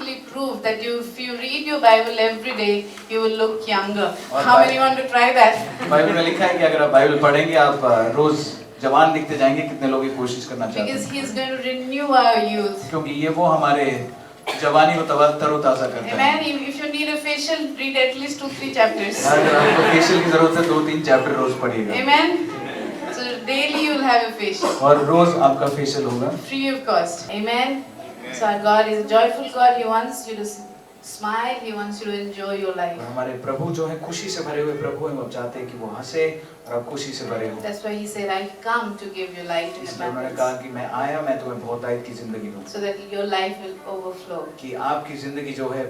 scientifically proved that if you read your Bible every day, you will look younger. और How many want to try that? Bible में लिखा है कि अगर आप बाइबल पढ़ेंगे आप रोज जवान दिखते जाएंगे। कितने लोग ये कोशिश करना चाहते Because हैं? He is going to renew our youth. क्योंकि ये वो हमारे जवानी को तरोताजा करता है। Amen. If you need a facial, read at least 2-3 chapters. अगर आपको फेशियल की जरूरत है 2-3 चैप्टर रोज पढ़िएगा। Amen. So daily you will have a facial. और रोज आपका फेशियल होगा। Free of cost. Amen. So our God is a joyful God. He wants you to smile. He wants you to enjoy your life. हमारे प्रभु जो है खुशी से भरे हुए प्रभु हैं। वो चाहते हैं कि वो हंसे और आप खुशी से भरे हो। That's why He said, "I come to give you light and इसलिए उन्होंने abundance, कहा कि मैं आया मैं तुम्हें बहुतायत की जिंदगी दूं। so that your life will overflow. कि आपकी जिंदगी जो है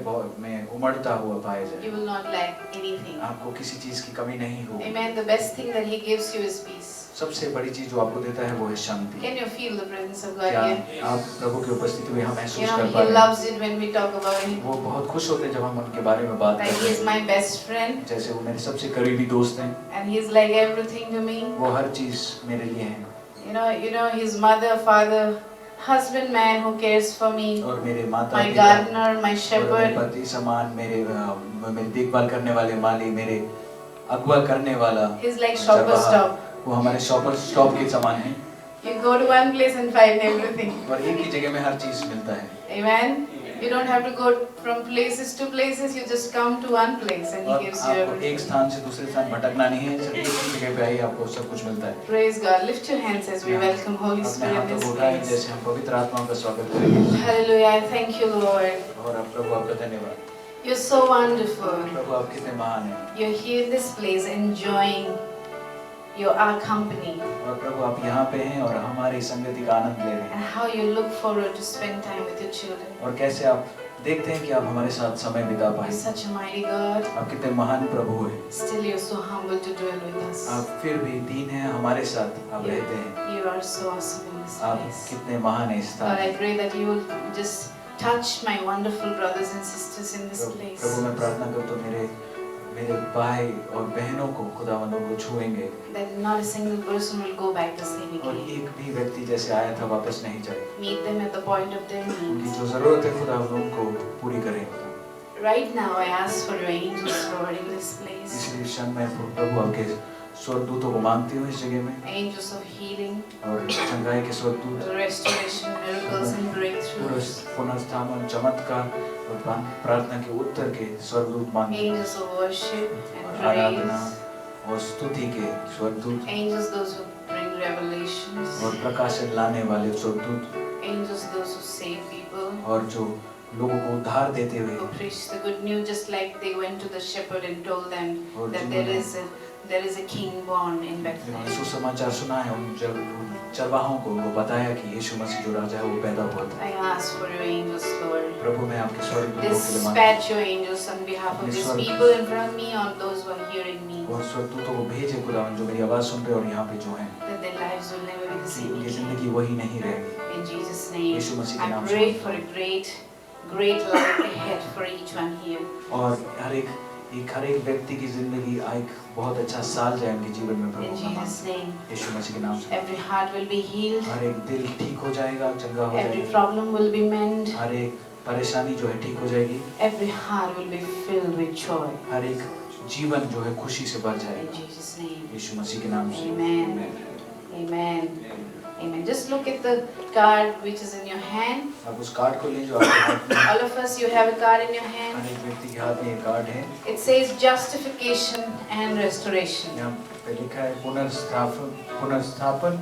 में उमड़ता हुआ पाए You जाए। will not lack anything." आपको किसी चीज की कमी नहीं हो। Amen. The best thing that He gives you is peace. सबसे बड़ी चीज जो आपको देता है वो है शांति। Can you feel the presence of God क्या here? आप प्रभु की उपस्थिति में हम You महसूस know, कर He पा रहे हैं? loves it when we talk about Him. वो बहुत खुश होते हैं जब हम उनके बारे में बात Like करते He is हैं। my best friend, जैसे वो मेरे सबसे करीबी दोस्त हैं। and He is like everything to me. वो हर चीज मेरे लिए हैं। You know, His mother, father, husband, man who cares for me, और मेरे माता my पिता gardener, my और मेरे shepherd. पति समान मेरे देखभाल करने वाले माली मेरे अगवा करने वाला He's like shopper चरवाहा, stop. वो हमारे शॉपर स्टॉप के समान हैं। You go to one place and find everything. और एक ही जगह में हर चीज मिलता है। Amen. You don't have to go from places to places. You just come to one place and He और gives you आपको everything. एक स्थान से दूसरे स्थान भटकना नहीं है। सिर्फ एक ही जगह पे आइए आपको सब कुछ मिलता है। Praise God. Lift your hands as we welcome Holy अपने Spirit in हाथों this को उठाएं place. जैसे हम पवित्र आत्मा का स्वागत करेंगे। Hallelujah. I thank you, Lord. और आप प्रभु आपका धन्यवाद। You're so wonderful. प्रभु आप कितने महान हैं। You're here in this place enjoying our company, और प्रभु आप यहाँ पे हैं और हमारी संगति का आनंद ले रहे हैं। and how you look forward to spend time with your children. और कैसे आप देखते हैं कि आप हमारे साथ समय बिता पाए। You're such a mighty God. आप कितने महान प्रभु हैं। Still, you're so humble to dwell with us. आप फिर भी दीन हैं हमारे साथ आप रहते हैं। You are so awesome in this आप place. कितने महान हैं इस God, I स्थान। pray that you will just touch my wonderful brothers and sisters in this place. प्रभु मैं प्रार्थना करता हूँ मेरे भाई और बहनों को खुदावंद को छुएंगे। That not a single person will go back the same और again. एक भी व्यक्ति जैसे आया था वापस नहीं जाए। Meet them at the point of their उनकी needs. जो जरूरत है खुदावंद उनको पूरी करें। Right now, I ask for your angels, Lord, in this place. इसलिए क्षण में प्रभु आपके स्वर्गदूतों को मांगती हूँ इस जगह में। Angels of healing, और चंगाई के स्वर्गदूत restoration, miracles, and breakthroughs. पुनर्स्थापन चमत्कार और प्रार्थना के उत्तर के स्वर्गदूत मांगते हैं। Angels of worship and Aradhana praise. और स्तुति के स्वर्गदूत Angels, those who bring revelations. और प्रकाशन लाने वाले स्वर्गदूत Angels, those who save people. और जो लोगों को उद्धार देते हुए Who preach the good news, just like they went to the shepherd and told them और that there is a king born in Bethlehem. सुसमाचार सुना है उन चरवाहों को वो बताया कि यीशु मसीह जो राजा है वो पैदा हुआ था। I ask for your angels, Lord. प्रभु मैं आपके स्वर्गदूतों के लिए मांगता Dispatch your angels on behalf of these people in front of me, on those who are hearing me, हूँ। और स्वर्गदूतों को भेजे खुदावन जो मेरी आवाज सुन रहे और यहाँ पे जो हैं that their lives will never be the कि same उनकी again. जिंदगी वही नहीं रहेगी। In Jesus' name, यीशु मसीह के I नाम से pray for a great life ahead for each one here. और हर एक व्यक्ति की जिंदगी एक बहुत अच्छा साल जाए उनके जीवन में In प्रभु का नाम Jesus' name, यीशु मसीह के नाम से। every heart will be healed, हर एक दिल ठीक हो जाएगा चंगा हो every जाएगा। problem will be mended, हर एक परेशानी जो है ठीक हो जाएगी। every heart will be filled with joy. हर एक जीवन जो है खुशी से भर In जाएगा Jesus' name. यीशु मसीह के नाम से। Amen. Amen. Amen. Just look at the card which is in your hand. आप उस कार्ड को लें जो आपके हाथ में है। All of us, you have a card in your hand. हर एक व्यक्ति के हाथ में ये कार्ड है। It says justification and restoration. यहाँ पे लिखा है पुनर्स्थापन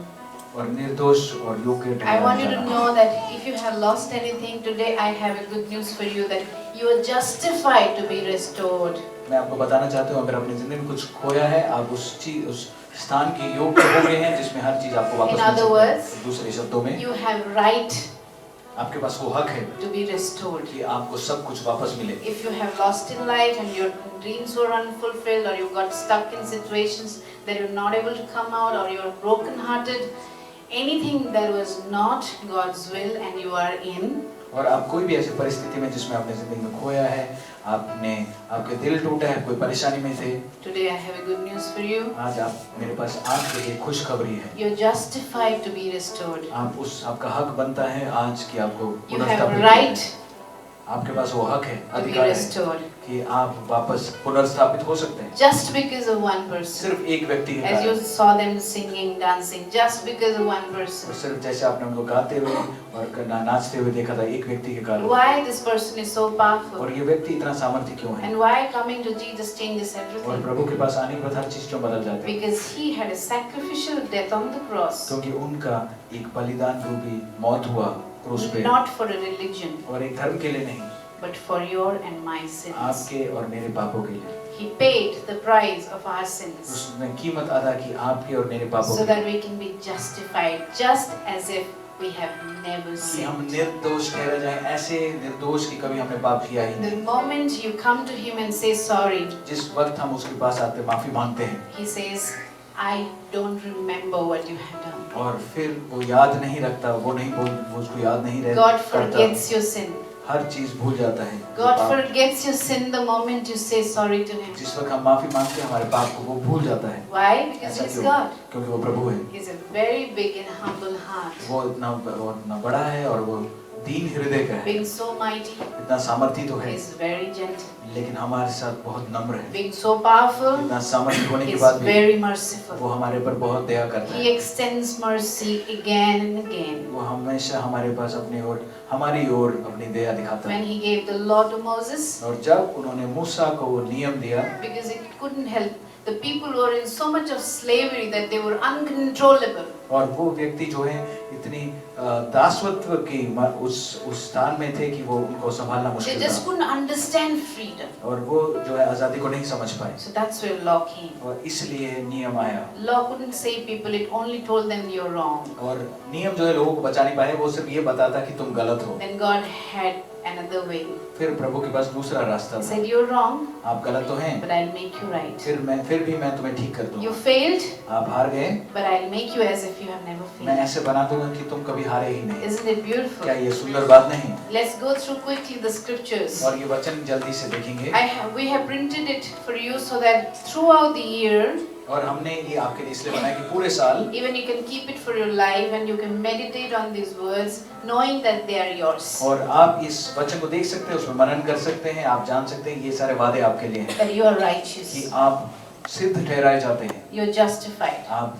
और निर्दोष और योग्य I want you to ठहराया know that if you have lost anything today, I have a good news for you that you are justified to be restored. मैं आपको बताना चाहता हूँ अगर आपने जिंदगी में कुछ खोया है आप उस स्थान के योग्य हो गए हैं जिसमें हर चीज आपको वापस In मिल other सकती है। words, दूसरे शब्दों में You have right आपके पास वो हक है to be restored. कि आपको सब कुछ वापस मिले। If you have lost in life and your dreams were unfulfilled, or you got stuck in situations that you're not able to come out, or you're broken-hearted, anything that was not God's will and you are in, और आप कोई भी ऐसी परिस्थिति में जिसमें आपने जिंदगी में खोया है आपके दिल टूटा है कोई परेशानी में थे today I have a good news for you. आज आप मेरे पास आपके लिए खुशखबरी है। You're justified to be restored. आपका हक बनता है आज कि आपको You have पुनर्स्थापित right आपके पास वो हक है, to be अधिकार है restored. कि आप वापस पुनर्स्थापित हो सकते हैं Just because of one person. सिर्फ एक व्यक्ति के As you कारण। saw them singing, dancing, just because of one और person. सिर्फ जैसे आपने उनको गाते हुए और नाचते हुए देखा था एक व्यक्ति के कारण। Why this person is so powerful? और ये व्यक्ति इतना सामर्थ्य क्यों है? And why coming to Jesus changes और everything? प्रभु के पास आने के बाद हर चीज क्यों बदल जाती है? Because he had a sacrificial death on the cross. क्योंकि उनका एक बलिदान रूपी मौत हुआ क्रूस पे। Not for a religion, और एक धर्म के लिए नहीं, but for your and my sins. आपके और मेरे पापों के लिए। He paid the price of our sins उसने कीमत अदा की आपके और मेरे पापों so की। that we can be justified, just as if we have never कि हम sinned. निर्दोष ठहरे जाएं, ऐसे निर्दोष कि कभी हमने पाप किया ही The नहीं। moment you come to him and say sorry, जिस वक्त हम उसके पास आते माफी मांगते हैं he says, I don't remember what you have done. और फिर वो याद नहीं रखता, वो उसको याद नहीं God रहता, forgets your sin. हर चीज भूल जाता है। God पाप- forgets your sin the moment you say sorry to him. जिस वक्त हम माफी मांगते हैं हमारे पाप को वो भूल जाता है। Why? Because ऐसा he's क्यों? God. क्योंकि वो प्रभु है। He's a very big and humble heart. वो इतना बड़ा है और वो दीन हृदय का है। Being so mighty, इतना सामर्थी तो है, he's very gentle. लेकिन हमारे साथ बहुत नम्र है। Being so powerful, इतना सामर्थी होने के he's बाद भी very merciful. वो हमारे पर बहुत दया करता He है। extends mercy again and again. वो हमेशा हमारे पास हमारी ओर अपनी दया दिखाता है। When he gave the law to Moses, और जब उन्होंने मूसा को वो नियम दिया, because he couldn't help, the people were in so much of slavery that they were uncontrollable. और वो व्यक्ति जो है इतनी दासत्व की उस स्थान में थे कि वो उनको संभालना They मुश्किल just था। couldn't understand freedom. और वो जो है आजादी को नहीं समझ पाए So that's where law came. और इसलिए नियम आया। Law couldn't save people, it only told them you're wrong. और नियम जो है लोगों को बचा नहीं पाए, वो सिर्फ ये बताता कि तुम गलत हो। Then God had another way. फिर प्रभु के पास दूसरा रास्ता He था। said, you're wrong, आप गलत तो हैं, but I'll make you right. फिर भी मैं तुम्हें ठीक कर You दूंगा। failed, आप हार गए, but I'll make you as if you have never मैं failed. ऐसे बना दूंगा कि तुम कभी हारे ही नहीं। Isn't it क्या beautiful? ये सुंदर बात नहीं? Let's go through quickly the scriptures. और ये वचन जल्दी से देखेंगे। We have printed it for you so that throughout the year, और हमने ये आपके लिए इसलिए बनाया कि पूरे साल even you can keep it for your life and you can meditate on these words, knowing that they are yours. और आप इस वचन को देख सकते हैं, उसमें मनन कर सकते हैं, आप जान सकते हैं ये सारे वादे आपके लिए हैं That you are कि righteous, आप सिद्ध ठहराए जाते हैं, you're justified, आप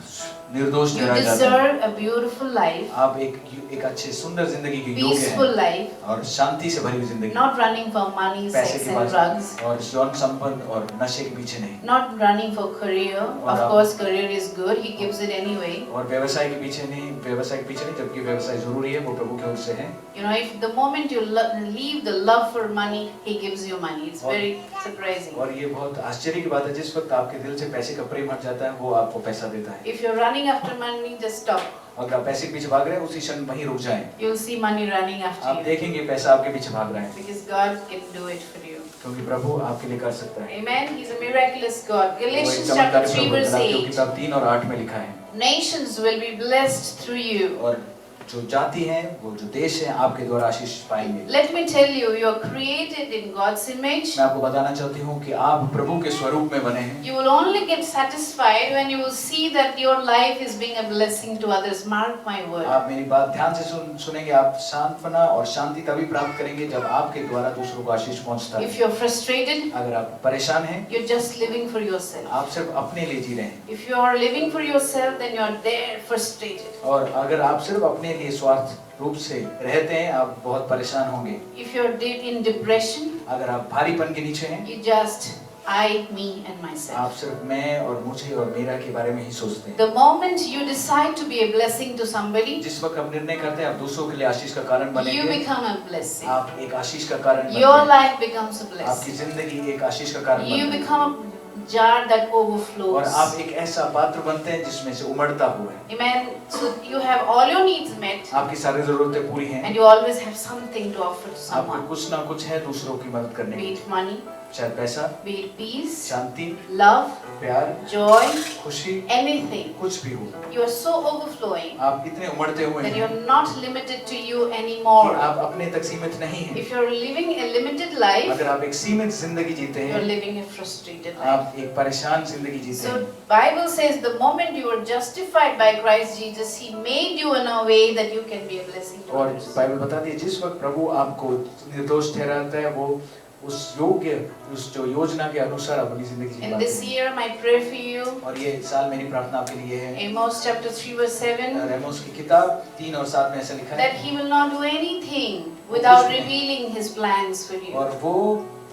निर्दोष you ठहराए जाते हैं, deserve a beautiful life, आप एक अच्छे सुंदर जिंदगी के योग्य peaceful हैं life, और शांति से भरी हुई जिंदगी, not running for money, पैसे sex के and drugs, पास और यौन संबंध और नशे के पीछे नहीं, not running for career. Of आप- course, career is good, He gives it anyway. और व्यवसाय के पीछे नहीं, जबकि व्यवसाय जरूरी है, वो प्रभु की ओर से है। You know, if the moment you leave the love for money, He gives you money. It's very surprising. और ये बहुत आश्चर्य की बात है, जिस वक्त आपके दिल से पैसे का प्रेम हट जाता है, वो आपको पैसा देता है। If you're running after money, just stop. अगर आप पैसे के पीछे भाग रहे हैं, उसी क्षण वहीं रुक जाएं। You'll see money running आप after you. देखेंगे पैसा आपके पीछे भाग रहा है, Because God can do it for you. क्योंकि प्रभु आपके लिए कर सकता है। Amen. He's a miraculous God. वो एक Galatians चमत्कारी chapter 3 प्रभु है, verse गलातियों 8. किताब 3 और 8 में लिखा है। Nations will be blessed through you. और जो जाति हैं, वो जो देश हैं, आपके द्वारा आशीष पाएंगे। Let me tell you, you're created in God's image. मैं आपको बताना चाहती हूँ कि आप प्रभु के स्वरूप में बने हैं। You will only get satisfied when you will see that your life is being a blessing to others. Mark my word. आप मेरी बात ध्यान से सुनेंगे, आप सांत्वना और शांति तभी प्राप्त करेंगे जब आपके द्वारा दूसरों को आशीष पहुँचता If है। you're frustrated, अगर आप परेशान हैं, you're just living for yourself. आप सिर्फ अपने लिए जी रहे हैं। If you are living for yourself, then you're there frustrated. और अगर आप सिर्फ अपने लिए स्वार्थ रूप से रहते हैं, आप बहुत परेशान होंगे। If you're in depression, अगर आप भारीपन के नीचे हैं, you just I, me and myself. आप सिर्फ मैं और मुझे और मेरा के बारे में ही सोचते हैं। The moment you decide to be a blessing to somebody, जिस वक्त आप निर्णय करते हैं आप दूसरों के लिए आशीष का कारण you बनेंगे, become a blessing. आप एक आशीष का कारण बनते Your हैं। life becomes a आपकी blessing. जिंदगी एक आशीष का कारण You बनती है become a jar that और overflows. आप एक ऐसा पात्र बनते हैं जिसमें से उमड़ता हुआ है। Amen. So you have all your needs met, आपकी सारी जरूरतें पूरी हैं, and you always have something to offer to आपको someone. कुछ ना कुछ है दूसरों की मदद करने Be की, it money, चाहे पैसा, be it peace, Shanti, love, प्यार, joy, खुशी, anything. कुछ भी हो, You are so overflowing आप इतने उमड़ते हुए that हैं you're not limited to you कि anymore. आप अपने तक सीमित नहीं हैं। If you're living a limited life, अगर आप एक सीमित जिंदगी जीते you're हैं, living a frustrated life. आप एक परेशान जिंदगी जीते So हैं। Bible says the moment you were justified by Christ Jesus, He made you in a way that you can be a blessing to और others. बाइबल बताती है जिस वक्त प्रभु आपको निर्दोष ठहराता है, वो उस योग्य, उस जो योजना के अनुसार अपनी जिंदगी जी In पाते this हैं। year, my prayer for you, और ये साल मेरी प्रार्थना आपके लिए है। Amos chapter 3 verse 7, आमोस की किताब 3 और 7 में ऐसा लिखा है, that He will not do anything without revealing His plans for you. और वो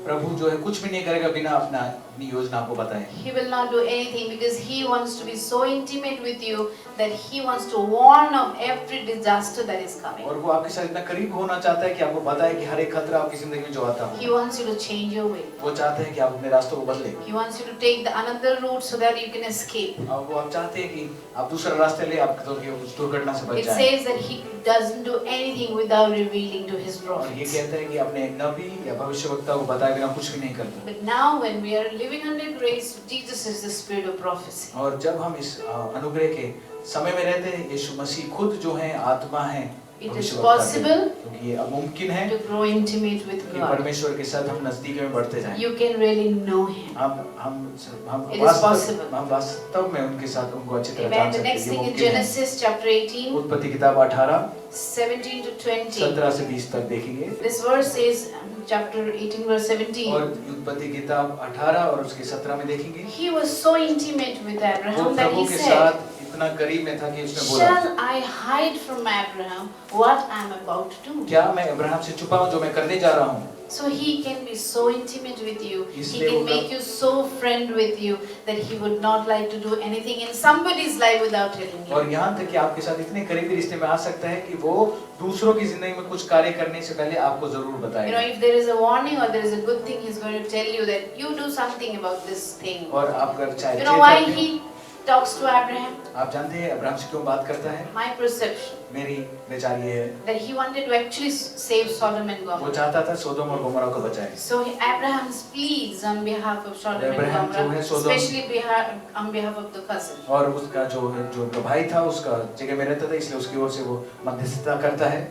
प्रभु जो है कुछ भी नहीं करेगा बिना अपनी योजना को बताए। He will not do anything because He wants to be so intimate with you that He wants to warn of every disaster that is coming. और वो आपके साथ इतना करीब होना चाहता है कि आपको पता है कि हर एक खतरा आपकी जिंदगी में जो आता He है, wants you to change your way. वो चाहते हैं कि आप अपने रास्तों को बदलें। He wants you to take the another route so that you can escape. और वो आप चाहते हैं कि आप दूसरा रास्ता ले, आप तो कि उस दुर्घटना से बच It जाएं। says that He doesn't do anything without revealing to His और ये prophets. कहता है कि अपने नबी या भविष्यवक्ता को बताए बिना कुछ भी नहीं करता। But now when we are living under grace, Jesus is the spirit of prophecy. और जब हम इस अनुग्रह के समय में रहते हैं, यीशु मसीह खुद जो है आत्मा है It is भविष्यवक्ता के, possible क्योंकि ये मुमकिन है to grow intimate with कि God. परमेश्वर के साथ हम नजदीक में बढ़ते जाएं। You can really know Him. हम It is possible. वास्तव में उनके साथ उनको अच्छी तरह जान Amen. The सकते next हैं। ये thing in मुमकिन है। Genesis chapter 18, उत्पत्ति किताब 18 17 to 20. 17 से 20 तक देखेंगे। This verse says, chapter 18 verse 17. और उत्पत्ति किताब 18 और उसके 17 में देखेंगे। He was so intimate with वो Abraham that प्रभु he के said, साथ इतना करीब में था कि उसने बोला, shall I hide from Abraham what I am about to do? क्या मैं अब्राहम से छुपाऊं जो मैं करने जा रहा हूँ? So he can be so intimate with you. He इसलिए can वो make you so friend with you that he would not like to do anything in somebody's life without telling you. और यहाँ तक कि आपके साथ इतने करीबी रिश्ते में आ सकता है कि वो दूसरों की जिंदगी में कुछ कार्य करने से पहले आपको जरूर You know, बताएगा। if there is a warning or there is a good thing, he's going to tell you that you do something about this thing. और आप अगर चाहे You know why Chetan he talks to Abraham? आप जानते हैं Abraham से क्यों बात करता है? My perception मेरी विचार ये है, that he wanted to actually save Sodom and वो Gomorrah. चाहता था सोदोम और गोमोरा को बचाए। So Abraham's pleads on behalf of Sodom and Abraham जो Gomorrah, है Sodom- especially on behalf of the cousin. और उसका जो भाई था उसका जगह में रहता था, इसलिए उसकी ओर से वो मध्यस्थता करता है।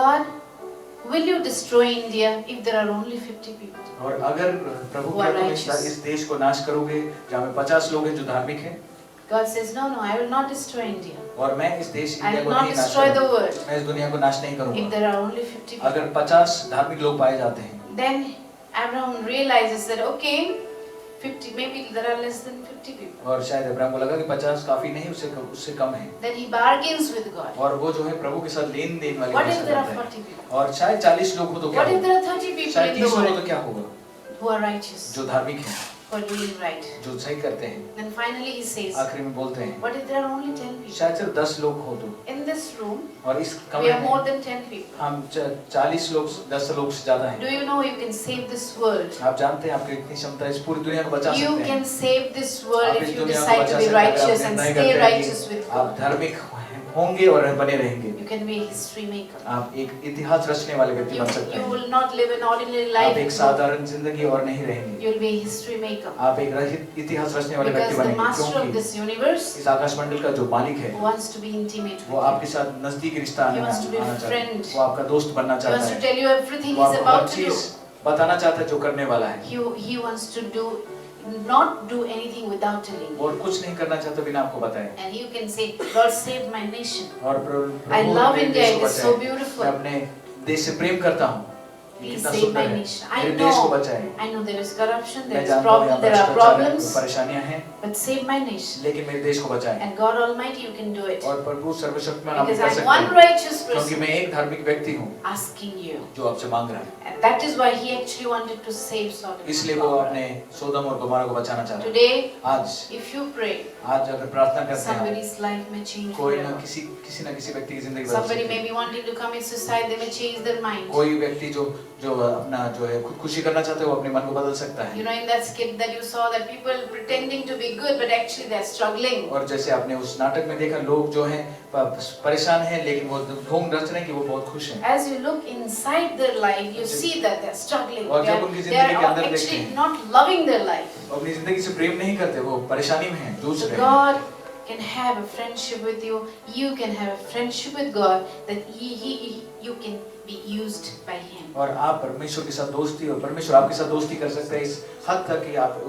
God, will you destroy India if there are only 50 people? और अगर प्रभु Who are क्या तुम righteous. इस देश को नाश करोगे जहाँ में 50 लोग हैं जो धार्मिक हैं, God says, no, I will not destroy India. और मैं इस देश I इंडिया will को not नहीं नाश destroy the करूंगा, world मैं इस दुनिया को नाश नहीं if करूंगा there are only 50 people. अगर 50 धार्मिक लोग पाए जाते हैं। Then Abraham realizes that, okay, 50, maybe there are less than 50 people. और शायद अब्राहम को लगा कि 50 काफी नहीं, उससे कम है। Then he bargains with God. और वो जो है प्रभु के साथ लेन देन वाली What भाषा if there are करता है। 40 people? और शायद 40 लोग हो तो क्या What if होगा? there are 30 people शायद in the 30 हो तो world क्या होगा? who are righteous, जो धार्मिक हैं, who are doing right? जो सही करते हैं, Then finally he says, आखिरी में बोलते हैं, what if there are only 10 people? शायद सिर्फ 10 लोग हो तो। In this room, और इस we कमरे are more में than 10 people. हम 40 लोग, 10 लोग से ज्यादा Do हैं। you know you can save this world? आप जानते हैं आपकी इतनी क्षमता है इस पूरी दुनिया को बचा You सकते हैं। can save this आप world इस if you दुनिया को decide बचा to be सकते हैं अगर आप righteous and निर्णय stay करते हैं righteous कि with आप God. धार्मिक होंगे और बने रहेंगे। You can be a history maker. आप एक इतिहास रचने वाले व्यक्ति बन सकते You हैं। will not live an ordinary आप एक life. साधारण जिंदगी और नहीं रहेंगे। You will be a history maker. आप एक इतिहास रचने वाले व्यक्ति Because the बनेंगे, master of क्योंकि this universe इस आकाश मंडल का जो मालिक है wants to be intimate वो with आपके you. साथ नजदीकी रिश्ता He आना wants to be a चाहता है, friend. वो आपका दोस्त बनना He चाहता wants to है, tell you everything वो he's आपको हर about to do. चीज बताना चाहता है जो करने वाला है। He wants to not do anything without telling वो you. और कुछ नहीं करना चाहता बिना आपको बताए। And you can say, God save my nation. और I love मेरे India, देश it को is so बचाए। beautiful. मैं अपने देश से प्रेम करता हूँ, ये Please कितना save सुंदर my है, nation. I मेरे देश को know, बचाए। I know there is corruption, there मैं is जानता हूँ यहाँ problem, there are भ्रष्टाचार है, problems, परेशानियाँ हैं, but save my nation. लेकिन मेरे देश को बचाए। And God Almighty, you can do it. और प्रभु सर्वशक्तिमान आप Because कर I'm सकते one हैं, righteous क्योंकि person मैं एक धार्मिक व्यक्ति हूँ asking you. जो आपसे मांग रहा है। And that is why he actually wanted to save Sodom and इसलिए वो Gomorrah. अपने सोदम और गोमोरा को बचाना चाह रहा है। Today, आज if you pray, अगर प्रार्थना करते हैं, somebody's life may change कोई ना forever. किसी ना किसी व्यक्ति की जिंदगी बदल Somebody सकती may है। be wanting to commit suicide, they may change their mind. कोई व्यक्ति जो अपना जो है खुदकुशी करना चाहते हैं वो अपने मन को बदल सकता You है। know, in that skit that you saw, that people pretending to be good, but actually they're struggling. और जैसे आपने उस नाटक में देखा, लोग जो हैं परेशान हैं लेकिन वो ढोंग रच रहे हैं कि वो बहुत खुश हैं। As you look inside their life, you see that they're struggling. और They जब उनकी are जिंदगी के अंदर देखते actually हैं, not loving their life. वो अपनी जिंदगी से प्रेम नहीं करते, वो परेशानी में हैं, जूझ So रहे हैं। God can have a friendship with you. You can have a friendship with God. That you can be used by Him. और आप परमेश्वर के साथ दोस्ती और परमेश्वर आपके साथ दोस्ती कर सकते हैं इस हद तक कि आप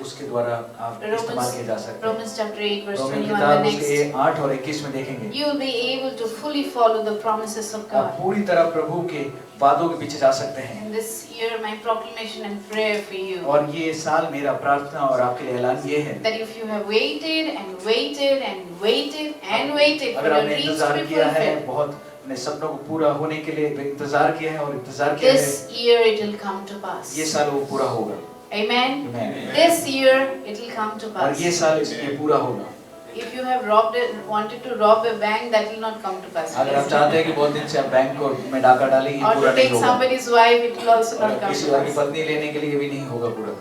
उसके द्वारा आप इस्तेमाल किए जा सकते हैं। Romans chapter 8 verse रोमियो 21 किताब the उसके next. 8 और 21 में देखेंगे You will be able to fully follow the promises of आप God. पूरी तरह प्रभु के वादों के पीछे जा सकते हैं। In this year, my proclamation and prayer for you, और ये साल मेरा प्रार्थना और आपके लिए ऐलान ये है that if you have waited and waited and waited and waited for अगर your आपने dreams to इंतजार be किया है fulfilled, बहुत अपने सपनों को पूरा होने के लिए इंतजार किया है और इंतजार किया है this year it will come to pass. ये साल वो पूरा होगा। Amen. Amen. This year it will come to और pass. ये साल ये पूरा होगा। If you have wanted to rob a bank, that will not come to pass. अगर आप चाहते हैं कि बहुत दिन से आप बैंक को में डाका डालें ये Or पूरा to नहीं take होगा। somebody's wife, it will also और not come किसी to और की pass. पत्नी लेने के लिए भी नहीं होगा पूरा।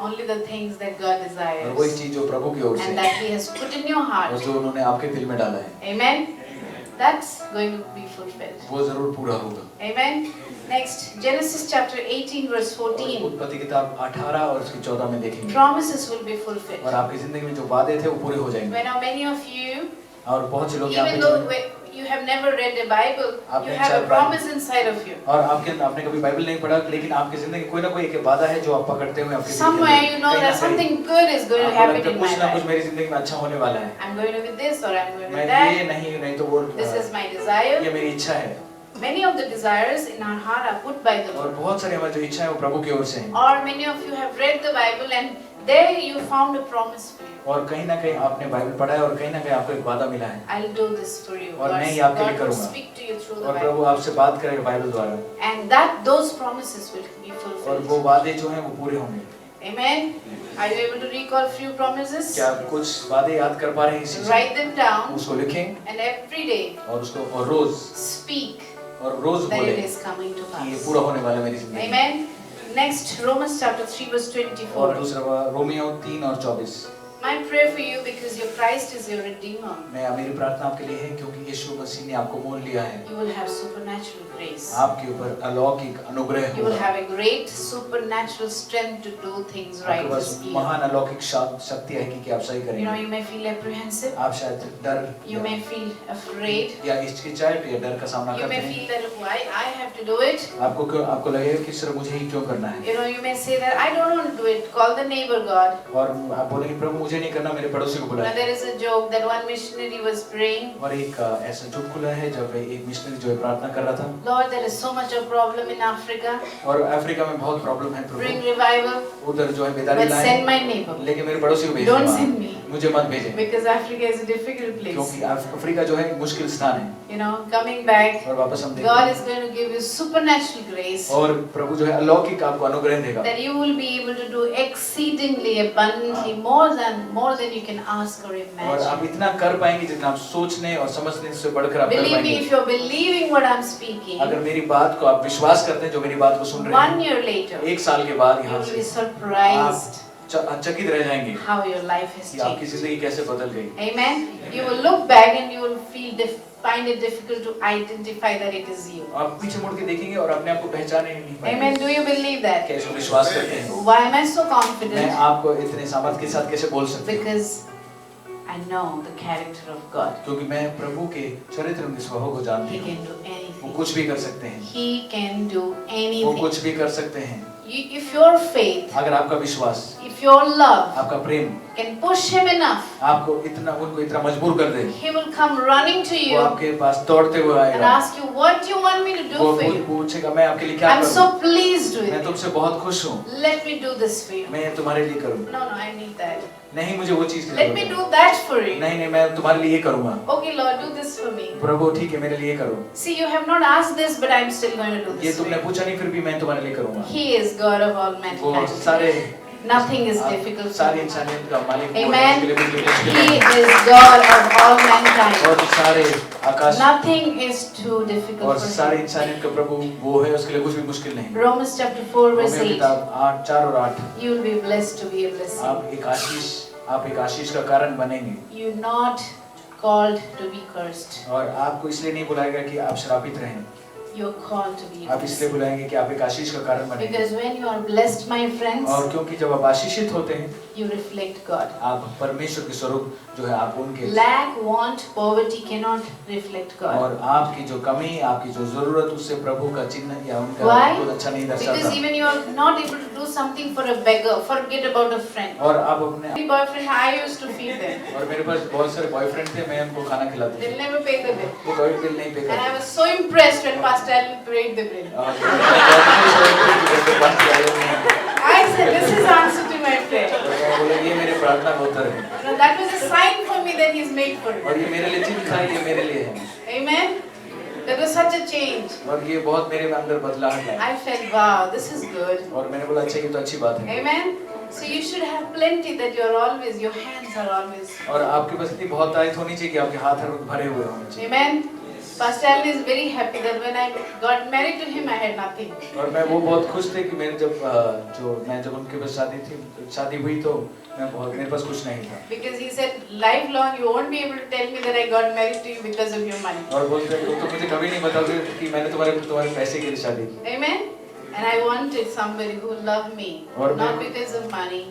Only the things that God और desires वही चीज जो प्रभु की ओर से and है that He has put in your और heart. जो उन्होंने आपके दिल में डाला है Amen. That's going to be fulfilled. वो जरूर पूरा होगा। Amen. Next, Genesis chapter 18 verse और 14. उत्पत्ति किताब 18 और उसकी 14 में देखेंगे Promises will be fulfilled. और आपकी जिंदगी में जो वादे थे वो पूरे हो जाएंगे। When many of you, और बहुत से लोग यहाँ even पे though you have never read the Bible, आपने you have a शायद promise inside of you. और आपने कभी बाइबल नहीं पढ़ा लेकिन आपकी जिंदगी कोई ना कोई एक वादा है जो आप पकड़ते हुए आपकी Somewhere you know that something good is going to happen in my कुछ ना कुछ life. मेरी जिंदगी में अच्छा होने वाला है। I'm going to be this or I'm going to मैं be that. ये नहीं तो वो This is my desire. ये मेरी इच्छा है। Many of the desires in our heart are put by the और Lord. बहुत सारी हमारी जो इच्छा है वो प्रभु की ओर से है। Or many of you have read the Bible and there you found a promise for you. और कहीं ना कहीं आपने बाइबल पढ़ा है और कहीं ना कहीं आपको एक वादा मिला है I'll do this for you. और मैं ये आपके लिए God will करूँगा। speak to you through the और प्रभु Bible. आपसे बात करेगा बाइबल द्वारा And those promises will be और fulfilled. वो वादे जो हैं वो पूरे होंगे। Amen. Are you able to recall few promises? क्या आप कुछ वादे याद कर पा रहे हैं इसी से? Write them down उसको लिखें and every day और उसको और रोज speak रोज that बोले it is coming to कि ये pass. पूरा होने वाला है मेरी जिंदगी में। Amen. Next, Romans chapter 3 verse और 24. दूसरा रोमियो 3 और 24 My prayer for you because your Christ is your Redeemer. मैं मेरी प्रार्थना आपके लिए है क्योंकि यीशु मसीह ने आपको मोल लिया है। You will have supernatural grace. आपके ऊपर अलौकिक अनुग्रह You will होगा। have a great supernatural strength to do things right आपके this पास year. महान अलौकिक शक्ति है कि आप सही You know, करेंगे। you may feel apprehensive. आप शायद डर You may feel afraid. या हिचकिचाहट या डर का सामना You करते may हैं। feel that why I have to do it. आपको लगेगा कि सिर्फ मुझे ही क्यों करना है। You know, you may say that I don't want to do it. Call the neighbor God. और आप बोलेंगे प्रभु मुझे नहीं करना मेरे पड़ोसी को Now बुलाए। there is a joke that one missionary was praying. और एक ऐसा चुटकुला है जब एक मिशनरी जो है प्रार्थना कर रहा था Lord, there is so much of problem in Africa. और अफ्रीका में बहुत प्रॉब्लम है Bring प्रभु revival. उधर जो है बेदारी But लाए send my neighbor. लेकिन मेरे पड़ोसी को भेज Don't दो send वहाँ। me. मुझे मत भेजें Because Africa is a difficult place. क्योंकि अफ्रीका जो है एक मुश्किल स्थान है You know, coming back, और वापस हम देखते God हैं is going to give you supernatural grace और प्रभु जो है अलौकिक आपको अनुग्रह देगा that you will be able to do exceedingly abundantly more than you can ask or और आप imagine. इतना कर पाएंगे जितना आप सोचने और समझने से बढ़कर आप कर Believe me, पाएंगे। if you're believing what I'm speaking, अगर मेरी बात को आप विश्वास करते हैं जो मेरी बात को सुन रहे 1 हैं year later, एक साल के बाद you यहाँ will be से surprised चकित रह जाएंगे how your life has कि आपकी changed. जिंदगी कैसे बदल गई। Amen. You will look back and you will find it difficult to identify that it is you. आप पीछे मुड़ के देखेंगे और अपने आप को पहचाने नहीं Amen. पाएंगे। Do you believe that? कैसे विश्वास करते हैं? Why am I so मैं confident? आपको इतने सामर्थ के साथ कैसे बोल सकती हूँ? Because I know the character of God. क्योंकि मैं प्रभु के चरित्र उनके स्वभाव को जानती He हूँ। can do वो anything. कुछ भी कर सकते हैं। He can do वो anything. कुछ भी कर सकते हैं। If your faith, अगर आपका विश्वास, if your love आपका प्रेम can push him enough, आपको उनको इतना मजबूर कर दे, he will come running to वो you आपके पास दौड़ते हुए and आएगा। ask you, what do you want me to do वो for you? पूछेगा मैं आपके लिए क्या I'm करूँ? so pleased with मैं you. तुमसे बहुत खुश हूँ। Let me do this for you. मैं तुम्हारे लिए करूँ। No, I need that. नहीं मुझे वो चीज की Let me जरूरत do है। that for you. नहीं मैं तुम्हारे लिए करूँगा। Okay, Lord, do this for me. प्रभु ठीक है मेरे लिए करो। See, you have not asked this, but I'm still going to do ये this for तुमने you. पूछा नहीं फिर भी मैं तुम्हारे लिए करूँगा। He is God of all वो mankind. सारे Nothing is difficult for सारी him. इंसानियत का मालिक वो है, Amen. उसके लिए कुछ भी मुश्किल He नहीं। is God of all mankind. और सारे आकाश Nothing is too और difficult सारी for him. इंसानियत का प्रभु वो है उसके लिए कुछ भी मुश्किल नहीं। Romans chapter 4 verse Romeo 8. किताब 4 और 8 You will be blessed to be a blessing. आप एक आशीष का कारण बनेंगे You're not called to be cursed. और आपको इसलिए नहीं बुलाएगा कि आप श्रापित रहें। you're called to be a आप इसलिए blessing. बुलाएंगे कि आप एक आशीष का कारण बनेंगे। Because when you are blessed, my friends, और क्योंकि जब आप आशीषित होते हैं, you reflect God. आप परमेश्वर के स्वरूप जो है आप उनके, Lack, want, poverty cannot reflect God. और आपकी जो कमी, आपकी जो जरूरत, उससे प्रभु का चिन्ह या उनका Why? बहुत अच्छा नहीं Because दर्शाता। even you are not able to do something for a beggar, forget about a friend. और आप अपने, My boyfriend, I used to feed them. और मेरे पास बहुत सारे बॉयफ्रेंड थे, मैं उनको खाना खिलाता They'll था, never pay the bill. वो कभी बिल नहीं पे And I करते। was so impressed when Pastor Allen paid the bill. और मैं बहुत खुश हुआ कि मेरे पास आए हैं। I said, this is answer to my prayer. और मैं बोला ये मेरे प्रार्थना का उत्तर है, Now that was a sign for me that He's made for me. और ये मेरे लिए चिन्ह था, ये मेरे लिए है, Amen. That was such a change. और ये बहुत मेरे अंदर बदलाव लाया। I felt, wow, this is good. और मैंने बोला अच्छा, ये तो अच्छी बात है। Amen. So you should have plenty that you're always, your hands are always. और आपके पास इतनी बहुत तारीफ होनी चाहिए कि आपके हाथ हर वक्त भरे हुए होने चाहिए। Amen. Pastor Allen is very happy that when I got married to him, I had nothing. और मैं वो बहुत खुश थे कि मैंने जब उनके पास शादी हुई तो मेरे पास कुछ नहीं था। Because he said, lifelong you won't be able to tell me that I got married to you because of your money. और बोलते हैं तो मुझे कभी नहीं बताओगे कि मैंने तुम्हारे पैसे के लिए शादी की। Amen. And I wanted somebody who loved me, और not मैं- because of money.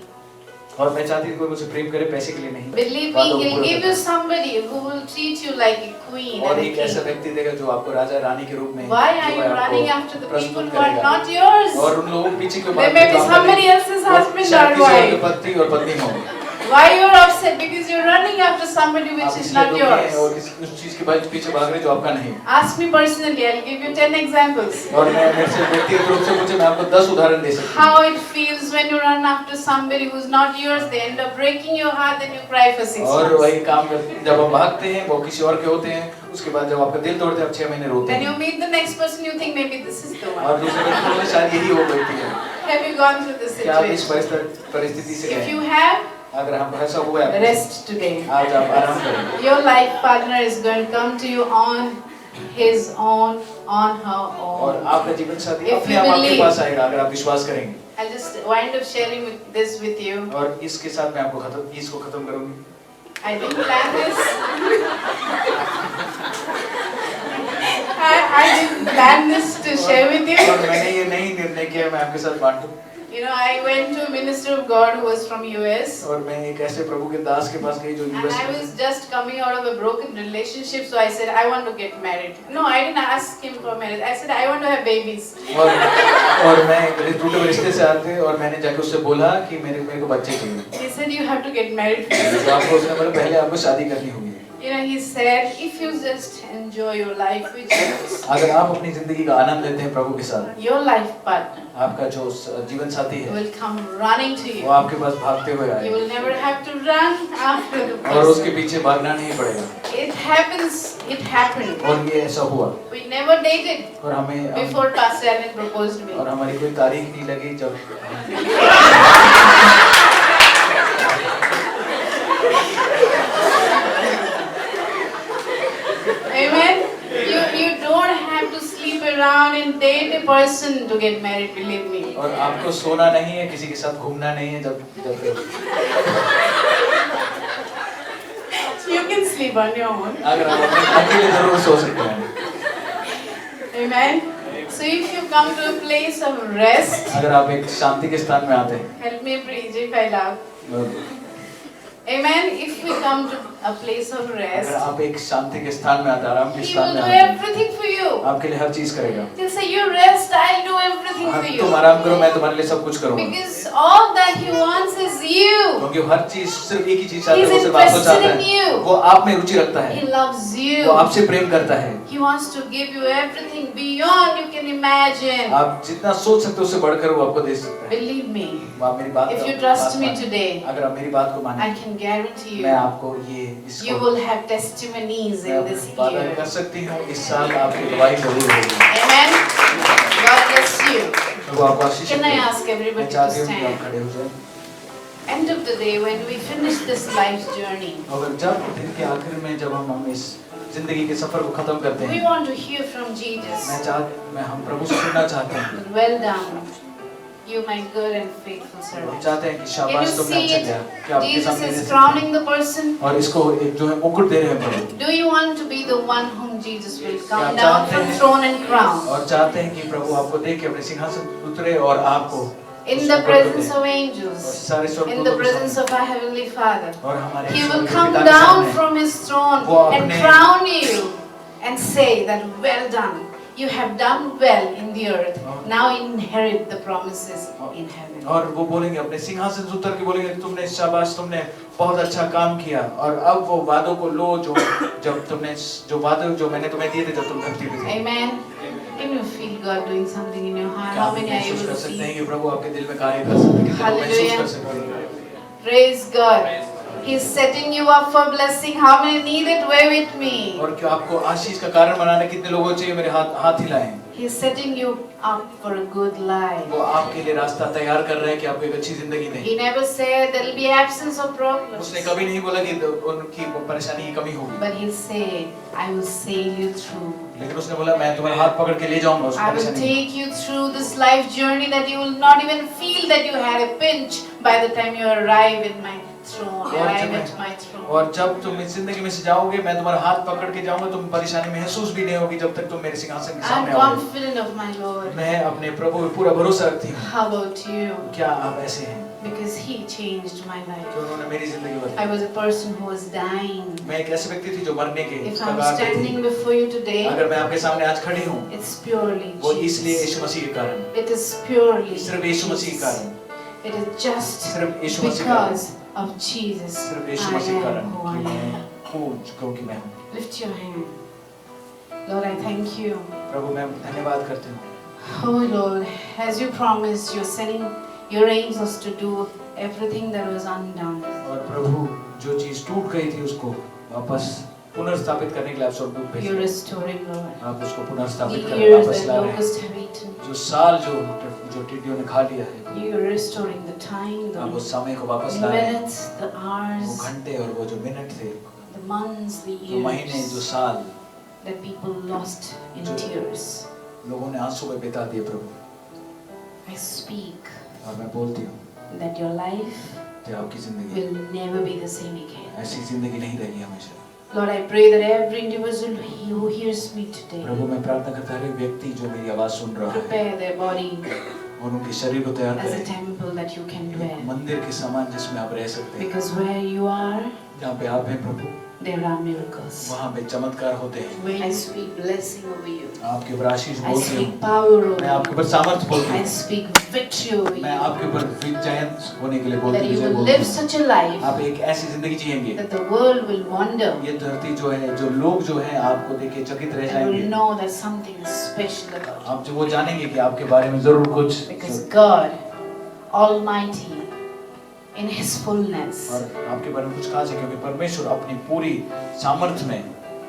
और मैं चाहती थी कोई मुझे प्रेम करे पैसे के लिए नहीं। Believe me, बातों को He'll पूरा give करे। you somebody who will treat you like a queen और and a एक ऐसा king. व्यक्ति देगा जो आपको राजा रानी के रूप में Why are जो you है आपको running after the प्रस्तुत people who are करेगा। not yours? और उन लोगों के पीछे क्यों There may be भागते हो? somebody else's और husband शायद or किसी और के wife. पति और पत्नी हो। Why you're upset? Because you're running after somebody आप which is इसलिए not दुखी हैं और yours. उस चीज के पीछे भाग रहे हैं जो आपका नहीं। Ask me personally, I'll give you 10 examples. और मैं मेरे से व्यक्तिगत रूप से पूछे मैं आपको 10 उदाहरण दे सकती हूँ। How it feels when you run after somebody who's not yours, they end up breaking your heart and you cry for 6 और months. वही काम जब हम भागते हैं वो किसी और के होते हैं, उसके बाद जब आपका दिल तोड़ते हैं आप 6 महीने रोते Then you हैं। meet the next person, you think maybe this is the और one. दूसरे व्यक्ति को शायद यही वो व्यक्ति है। Have you gone through this क्या आप इस situation? परिस्थिति से If गए? you have, अगर हम ऐसा हुआ है rest today. आज आप आराम करें। Your life partner is going to come to you on his own, on her और own. आपका जीवन साथी If अपने you आप आपके believe. पास आएगा अगर आप विश्वास करेंगे। I'll just wind up sharing this with you. और इसके साथ मैं आपको इसको खत्म करूंगी। I didn't plan this. I didn't plan this to share with you. और मैंने ये नहीं निर्णय किया मैं आपके साथ बांटूं। You know, I went to a minister of God who was from US. और मैं एक ऐसे प्रभु के दास के पास गई जो And यूएस I में was just coming out of a broken relationship, so I said, I want to get married. No, I didn't ask him for marriage. I said, I want to have babies. और मैं मेरे टूटे हुए रिश्ते से आते और मैंने जाके उससे बोला कि मेरे को बच्चे चाहिए। He said, you have to get married first. तो आपको उसने बोला पहले आपको शादी करनी होगी। You know, he said, if you just enjoy your life with Jesus, अगर आप अपनी जिंदगी का आनंद लेते हैं प्रभु के साथ, your life partner आपका जो जीवन साथी है will come running to वो you. आपके पास भागते हुए You आएगा will never have to run after the और उसके person. पीछे भागना नहीं पड़ेगा। It happens, it happened. और ये ऐसा हुआ We never dated और हमें before Pastor Allen proposed me. और हमारी कोई तारीख नहीं लगी जब Amen. You don't have to sleep around and date a person to get married, believe me. और आपको सोना नहीं है किसी के साथ घूमना नहीं है जब You can sleep on your own. अगर आप अकेले जरूर सो सकते हैं। Amen. So if you come to a place of rest, अगर आप एक शांति के स्थान में आते हैं help me preach if I love. Amen. If we come to a place of अगर rest, आप एक शांति के स्थान में आते हैं आराम के He स्थान will में do आते हैं everything for you. आपके लिए हर चीज करेगा। He'll say, you rest, I'll do everything for तुम you. आराम करो मैं तुम्हारे लिए सब कुछ करूँगा। Because all that He wants is you. क्योंकि हर चीज सिर्फ एक ही चीज चाहता है He's वो सिर्फ आपको interested चाहता in है you. वो आप में रुचि रखता He है loves वो you. आपसे प्रेम करता है। He wants to give you everything beyond you can imagine. आप जितना सोच सकते हो उससे बढ़कर वो आपको दे सकता है। Believe me, आप मेरी बात if you बात trust me मानें। today, अगर आप मेरी बात को I माने can guarantee मैं you, आपको ये you इसको will have testimonies मैं in this वादा year. कर सकती हूँ इस साल आपकी गवाही जरूर होगी। Amen. God bless you. वो आपको आशीष Can I they. ask everybody मैं to चाहती हूँ कि आप stand? खड़े हो जाएं। End of the day, when we finish this life's journey, और जब दिन के आखिर में जब हम इस जिंदगी के सफर को खत्म करते we हैं want to hear from Jesus. मैं हम प्रभु से सुनना चाहते हैं Well done. you my good and faithful हम servant. चाहते हैं कि Can you शाबाश तुमने see अच्छा किया it? कि आपके Jesus सामने is दे सकते crowning हैं। the person. और इसको एक जो है मुकुट दे रहे हैं प्रभु। Do you want to be the one whom Jesus will come क्या down चाहते from हैं? throne and crown? और चाहते हैं कि प्रभु आपको देख के अपने सिंहासन उतरे और आपको In उस the मुकुट को presence दे। of और angels, सारे in स्वर्गदूतों the के presence सामने of our Heavenly Father. और हमारे He ईश्वर will के come पिता के down सामने from His throne वो and अपने- crown you and say that well done. You have done well in the earth. Now inherit the promises in heaven. और वो बोलेंगे अपने सिंहासन से उतर के बोलेंगे तुमने शाबाश तुमने बहुत अच्छा काम किया और अब वो वादों को लो जो जब तुमने जो वादे जो मैंने तुम्हें दिए थे जब तुम धरती पे थे। Amen. Can you feel God doing something in your heart? क्या How आप many are महसूस able कर to सकते हैं see? कि प्रभु आपके दिल में कार्य कर सकते हैं कितने लोग महसूस Hallelujah. कर सकते हैं। Praise God. He's setting you up for blessing. How many need it? Wave with me. और क्या आपको आशीष का कारण बनाने कितने लोगों चाहिए मेरे हाथ हिलाएं। He's setting you up for a good life. वो आपके लिए रास्ता तैयार कर रहे हैं कि आपको एक अच्छी जिंदगी दें। He never said there will be absence of problems. उसने कभी नहीं बोला कि उनकी परेशानी की कमी होगी। But he said, I will sail you through. लेकिन उसने बोला मैं तुम्हारा हाथ पकड़ के ले जाऊंगा उस I will परेशानी में। take you through this life journey that you will not even feel that you had a pinch by the time you arrive in my throne, arrive at my throne. और जब तुम इस जिंदगी में से जाओगे मैं तुम्हारा हाथ पकड़ के जाऊंगा तुम परेशानी महसूस भी नहीं होगी जब तक तुम मेरे सिंहासन के I'm सामने आओगे। confident of my Lord. मैं अपने प्रभु पे पूरा भरोसा रखती हूँ। How about you? क्या आप ऐसे हैं Because he changed my life. कि उन्होंने मेरी जिंदगी I बदली। was a person who was dying. मैं एक ऐसे व्यक्ति थी जो मरने के If I'm कगार पे standing थी। before you today, अगर मैं आपके सामने आज खड़ी हूँ it's purely वो इसलिए Jesus. यीशु मसीह के कारण। It is purely सिर्फ यीशु मसीह के Jesus. कारण। It is just सिर्फ यीशु मसीह के कारण। because of Jesus. सिर्फ I यीशु मसीह के कारण am who I कि मैं am. हूँ क्योंकि मैं हूँ। Lift your hand. Lord, I thank you. प्रभु मैं धन्यवाद करती हूँ। Oh Lord, as you promised, you're sending your angels to do everything that was undone. और प्रभु जो चीज टूट गई थी उसको वापस पुनर्स्थापित करने के लिए आप स्वर्गदूत You're भेजिए। restoring, Lord. आप उसको पुनर्स्थापित The कर years वापस that ला रहे हैं। locusts have eaten. जो साल जो टिड्डियों ने खा लिया है You're restoring the time, आप उस the समय को वापस ला रहे हैं। minutes, the वो hours, घंटे और वो जो मिनट थे the months, the जो महीने जो years साल that people lost in जो- tears. लोगों ने आंसू में बिता दिए प्रभु। I speak और मैं बोलती हूँ that your life कि आपकी जिंदगी will never be the same again. ऐसी जिंदगी नहीं रहेगी हमेशा। Lord, I pray that every individual who hears me today प्रभु मैं प्रार्थना करता हूँ हर एक व्यक्ति जो मेरी आवाज सुन रहा है prepare their body और उनके शरीर को तैयार as a करें temple that you can एक dwell. मंदिर के समान जिसमें आप रह सकते हैं। Because where you are, जहाँ पे आप हैं प्रभु there are miracles. वहाँ पे चमत्कार होते हैं। I speak blessing over you. आपके ऊपर आशीष I बोलती speak हूँ। power मैं over आपके you. ऊपर सामर्थ्य बोलती I हूँ। speak victory over मैं you. आपके ऊपर विजयंत होने के लिए बोलती That हूँ। you विजय will बोलती live हूँ। such a life आप एक ऐसी जिंदगी जिएंगे that the world will wonder ये धरती जो है जो लोग जो हैं आपको देख के चकित रह and जाएंगे। will know that something is special about आप जो वो जानेंगे कि आपके बारे में जरूर you. कुछ Because God, Almighty, in His fullness, और आपके बारे में कुछ खास है क्योंकि परमेश्वर अपनी पूरी सामर्थ्य में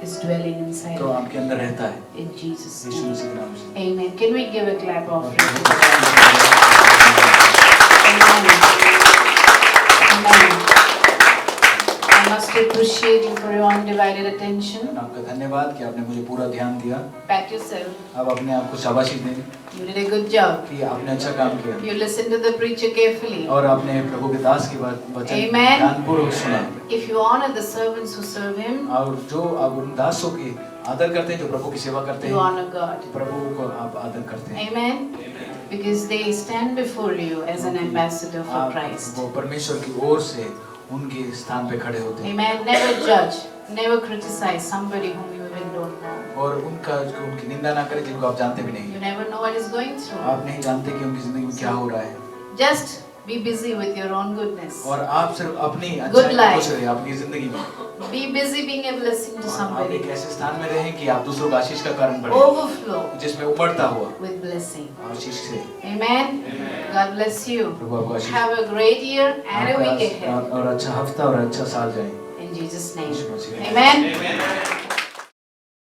is dwelling inside तो you. आपके अंदर रहता है। In Jesus' Yeshu name. मसीह के नाम से। Amen. Can we give a clap और offering? Prabhu Amen. Amen. I must appreciate you for your undivided attention. आपका धन्यवाद कि आपने मुझे पूरा ध्यान दिया। Pat yourself. अब अपने आप को शाबाशी दें You did a good job. कि आपने अच्छा काम किया You listened to the preacher carefully. और आपने प्रभु के दास की बात वचन Amen. ध्यानपूर्वक सुना। If you honor the servants who serve Him, और जो आप उन दासों की आदर करते हैं जो प्रभु की सेवा करते you हैं honor God. प्रभु को आप आदर करते हैं। Amen. Because they stand before you as an ambassador for आप Christ. वो परमेश्वर की ओर से उनके स्थान पे खड़े होते हैं Amen. Never judge, never criticize somebody whom you even don't know. और उनकी निंदा ना करें जिनको आप जानते भी नहीं। You never know what is going through. आप नहीं जानते कि उनकी जिंदगी में क्या हो रहा है Just be busy with your own goodness. और आप सिर्फ अपनी Good अच्छाई life. खुश रहिए अपनी जिंदगी में। Be busy being a blessing to और आप somebody. एक ऐसे स्थान में रहें कि आप दूसरों को आशीष का कारण बने Overflow जिसमें उमड़ता हुआ with blessing. आशीष से। Amen. God bless you. प्रभु आपको आशीष Have a great year and a week आपका ahead. और अच्छा हफ्ता और अच्छा साल जाए। In Jesus' name. Yeshu Masih. Amen.